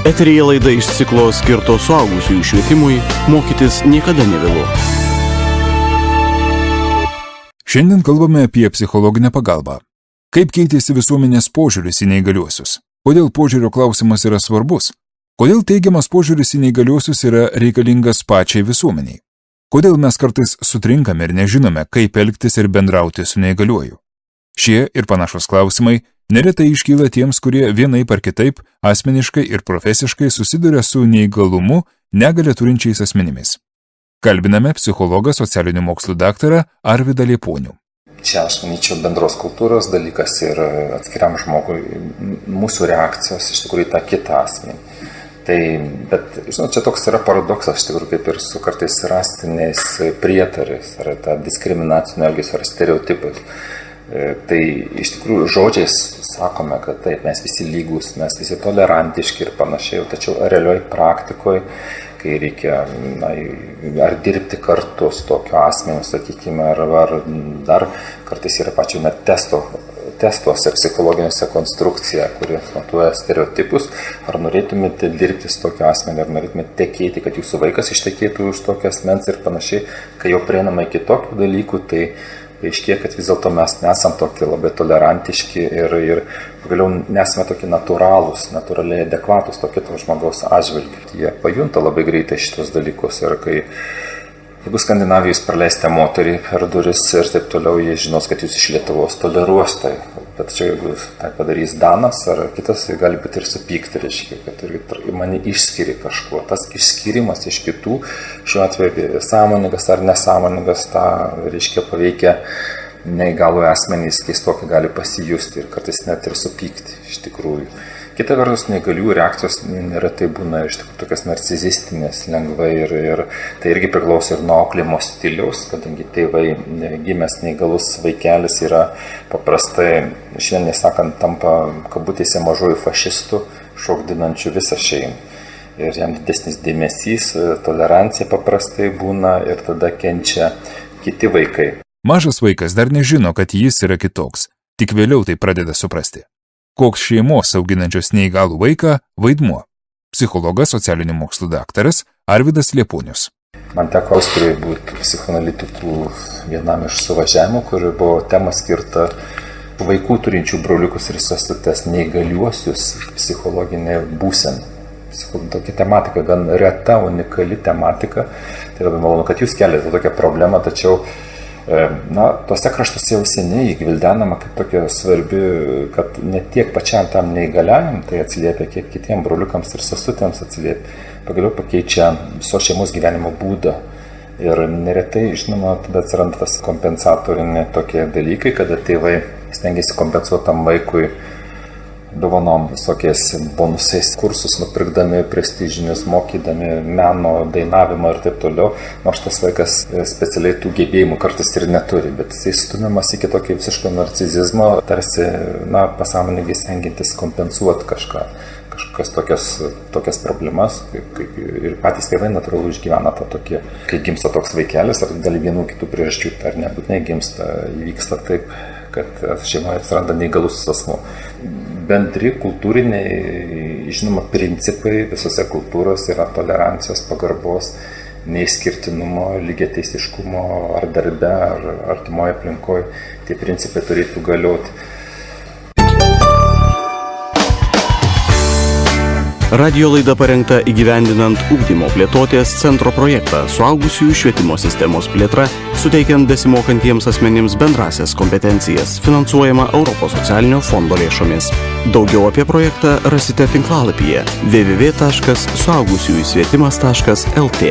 Eteryje laida iš ciklo skirto suaugusiųjų švietimui mokytis niekada nevėlu. Šiandien kalbame apie psichologinę pagalbą. Kaip keitėsi visuomenės požiūris į neįgaliuosius? Kodėl požiūrio klausimas yra svarbus? Kodėl teigiamas požiūris į neįgaliuosius yra reikalingas pačiai visuomeniai? Kodėl mes kartais sutrinkame ir nežinome, kaip elgtis ir bendrauti su neįgaliuoju? Šie ir panašus klausimai neretai iškyla tiems, kurie vienaip ar kitaip asmeniškai ir profesiškai susiduria su neįgalumu negalią turinčiais asmenimis. Kalbiname psichologą socialinių mokslų daktarą Arvydą Lieponių. Čia, aš manyčiau, bendros kultūros dalykas ir atskiriam žmogui mūsų reakcijos iš tikrųjų tą kitą asmenį. Bet, žinot, čia toks yra paradoksas, iš tikrųjų, kaip ir su kartais rastiniais prietarais, ar ta diskriminacinio elgesio ar stereotipais. Tai iš tikrųjų žodžiais sakome, kad taip, mes visi lygus, mes visi tolerantiški ir panašiai, tačiau realioj praktikoje, kai reikia ar dirbti kartu su tokiu asmeniu, sakykime, ar dar kartais yra pačių net testuose, psichologiniuose konstrukcija, kurie matuoja stereotipus, ar norėtumėte dirbti su tokiu asmeniu, ar norėtumėte tekėti, kad jūsų vaikas ištekėtų už tokio asmens ir panašiai, kai jau prieinama iki tokių dalykų, tai aiškiai, kad vis dėlto mes nesam tokie labai tolerantiški ir pagaliau nesame tokie natūraliai adekvatus to kito žmogaus atžvilgiu. Jie pajunta labai greitai šitos dalykus ir jeigu Skandinavijos praleisite moterį per duris ir taip toliau, jie žinos, kad jūs iš Lietuvos toleruos tai. Bet čia jeigu tai padarys Danas ar kitas, gali būti ir supykti, reiškia, kad mane išskiri kažkuo. Tas išskirimas iš kitų, šiuo atveju sąmoningas ar nesąmoningas, tą, reiškia, paveikia neįgalų asmenys, keistokai gali pasijusti ir kartais net ir supykti iš tikrųjų. Kita vertus, neįgalių reakcijos neretai būna iš tikrųjų tokias narcisistinės lengvai ir tai irgi priklauso ir nuo auklėjimo stiliaus, kadangi tėvai gimęs neįgalus vaikelis yra paprastai, šiandien sakant, tampa kabutėse mažųjų fašistų, šokdinančių visą šeimą. Ir jam didesnis dėmesys, tolerancija paprastai būna ir tada kenčia kiti vaikai. Mažas vaikas dar nežino, kad jis yra kitoks, tik vėliau tai pradeda suprasti. Koks šeimos auginančios neįgalų vaiką vaidmuo? Psichologas, socialinių mokslų daktaras Arvydas Lieponius. Man teko Austrijoje būti psichoanalitikų vienam iš suvažiavimų, kur buvo tema skirta vaikų turinčių broliukus ir sesutes neįgaliuosius psichologinė būsena. Tokia tematika, gan reta, unikali tematika. Tai labai malonu, kad jūs keliate tokią problemą, tačiau tuose kraštuose jau seniai įgvildenama kaip tokia svarbi, kad ne tiek pačiam tam neįgaliajam tai atsiliepia, kiek kitiem broliukams ir sesutėms atsiliepia. Pagaliau pakeičia visos šeimos gyvenimo būdą. Ir neretai, žinoma, tada atsiranda tas kompensatoriniai tokie dalykai, kada tėvai stengiasi kompensuoti tam vaikui dovanom visokiais bonusais, kursus nupirkdami, prestižinius, mokydami meno, dainavimo ir taip toliau. Nors tas vaikas specialiai tų gebėjimų kartais ir neturi, bet jisai stumiamas iki tokio visiško narcizizmo, tarsi, pasąmoningai stengiantis kompensuoti kažkokias tokias problemas, ir patys tėvai natūralu išgyvena tą tokį, kai gimsta toks vaikelis, ar dėl vienų kitų priežasčių, ar nebūtinai gimsta, įvyksta taip, kad šeimoje atsiranda neįgalus asmuo. Bendri kultūriniai, žinoma, principai visose kultūros yra tolerancijos, pagarbos, neišskirtinumo, lygiateisiškumo ar darbe, ar artimoje aplinkoje. Tie principai turėtų galioti. Radijo laida parengta įgyvendinant ugdymo plėtotės centro projektą suaugusiųjų švietimo sistemos plėtra, suteikiant besimokantiems asmenims bendrasias kompetencijas, finansuojama Europos socialinio fondo lėšomis. Daugiau apie projektą rasite tinklalapyje www.suaugusiųjusvietimas.lt.